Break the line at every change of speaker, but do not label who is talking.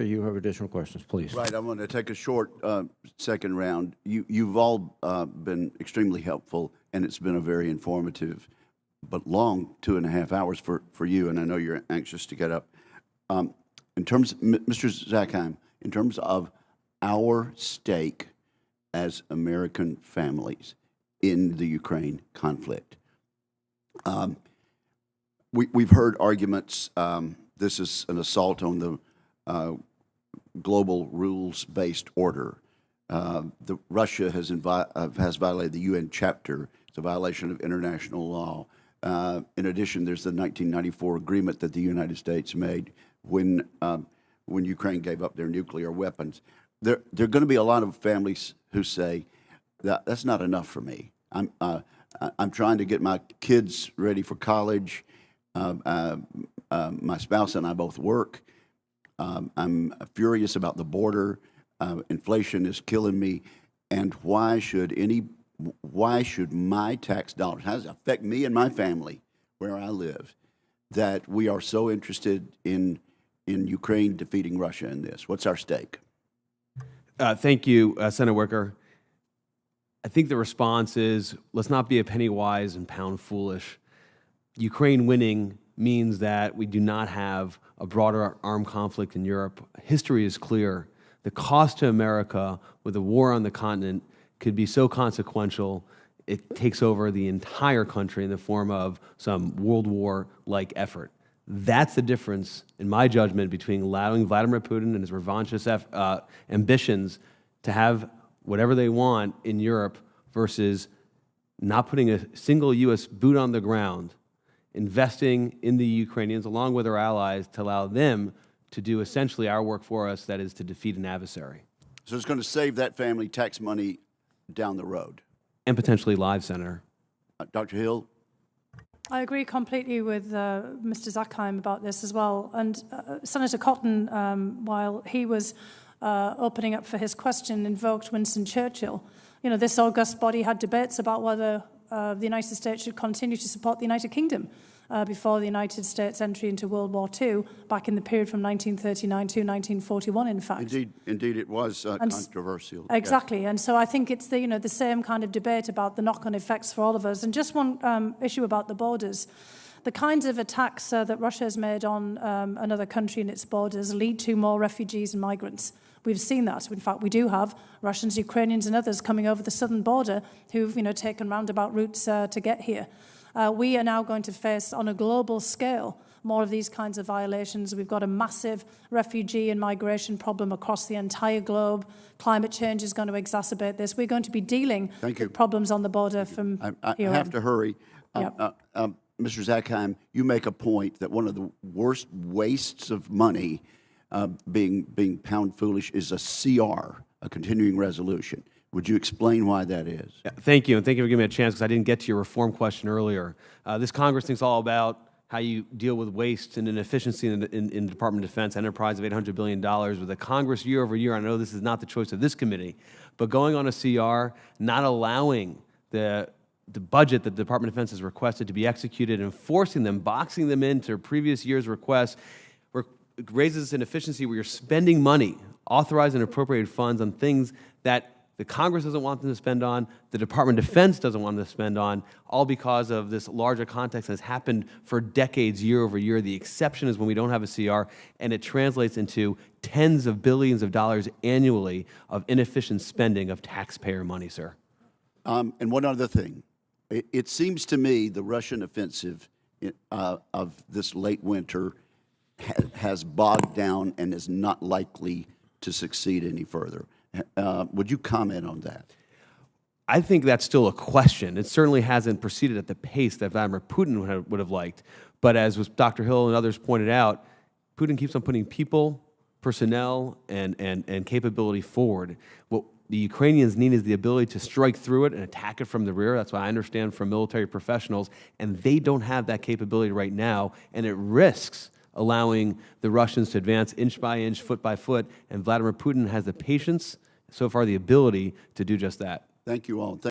Wicker, you have additional questions, please.
Right, I'm going to take a short second round. You've all been extremely helpful, and it's been a very informative but long 2.5 hours for you, and I know you're anxious to get up. In terms, Mr. Zackheim, in terms of our stake as American families in the Ukraine conflict, we've heard arguments, this is an assault on the global rules-based order. Russia has violated the UN chapter. It's a violation of international law. In addition, there's the 1994 agreement that the United States made when Ukraine gave up their nuclear weapons. There are going to be a lot of families who say that's not enough for me. I'm trying to get my kids ready for college. My spouse and I both work. I'm furious about the border. Inflation is killing me. And why should my tax dollars, how does it affect me and my family where I live, that we are so interested in Ukraine defeating Russia in this? What's our stake?
Thank you, Senator Wicker. I think the response is, let's not be a penny wise and pound foolish. Ukraine winning means that we do not have a broader armed conflict in Europe. History is clear. The cost to America with a war on the continent could be so consequential, it takes over the entire country in the form of some World War-like effort. That's the difference, in my judgment, between allowing Vladimir Putin and his revanchist ambitions to have whatever they want in Europe versus not putting a single U.S. boot on the ground, investing in the Ukrainians along with our allies to allow them to do essentially our work for us, that is to defeat an adversary.
So it's going to save that family tax money down the road.
And potentially lives, Senator.
Dr. Hill?
I agree completely with Mr. Zackheim about this as well. And Senator Cotton, while he was opening up for his question, invoked Winston Churchill. You know, this august body had debates about whether the United States should continue to support the United Kingdom before the United States' entry into World War II, back in the period from 1939 to 1941, in fact.
Indeed, it was controversial.
Exactly, and so I think it's the same kind of debate about the knock-on effects for all of us. And just one issue about the borders. The kinds of attacks that Russia has made on another country and its borders lead to more refugees and migrants. We've seen that. In fact, we do have Russians, Ukrainians, and others coming over the southern border who've taken roundabout routes to get here. We are now going to face, on a global scale, more of these kinds of violations. We've got a massive refugee and migration problem across the entire globe. Climate change is going to exacerbate this. We're going to be dealing with problems on the border from here on.
I have to hurry.
Yep.
Mr. Zackheim, you make a point that one of the worst wastes of money being pound foolish is a CR, a continuing resolution. Would you explain why that is?
Yeah, thank you, and thank you for giving me a chance because I didn't get to your reform question earlier. This Congress thinks all about how you deal with waste and inefficiency in the Department of Defense enterprise of $800 billion with the Congress year over year. I know this is not the choice of this committee, but going on a CR, not allowing the budget that the Department of Defense has requested to be executed and forcing them, boxing them into previous year's requests, raises an efficiency where you're spending money, authorizing appropriated funds on things that the Congress doesn't want them to spend on, the Department of Defense doesn't want them to spend on, all because of this larger context that has happened for decades, year over year. The exception is when we don't have a CR, and it translates into tens of billions of dollars annually of inefficient spending of taxpayer money, sir.
And one other thing. It seems to me the Russian offensive of this late winter has bogged down and is not likely to succeed any further. Would you comment on that?
I think that's still a question. It certainly hasn't proceeded at the pace that Vladimir Putin would have liked. But as Dr. Hill and others pointed out, Putin keeps on putting people, personnel, and capability forward. What the Ukrainians need is the ability to strike through it and attack it from the rear. That's what I understand from military professionals. And they don't have that capability right now, and it risks allowing the Russians to advance inch by inch, foot by foot, and Vladimir Putin has the patience, so far the ability, to do just that.
Thank you all.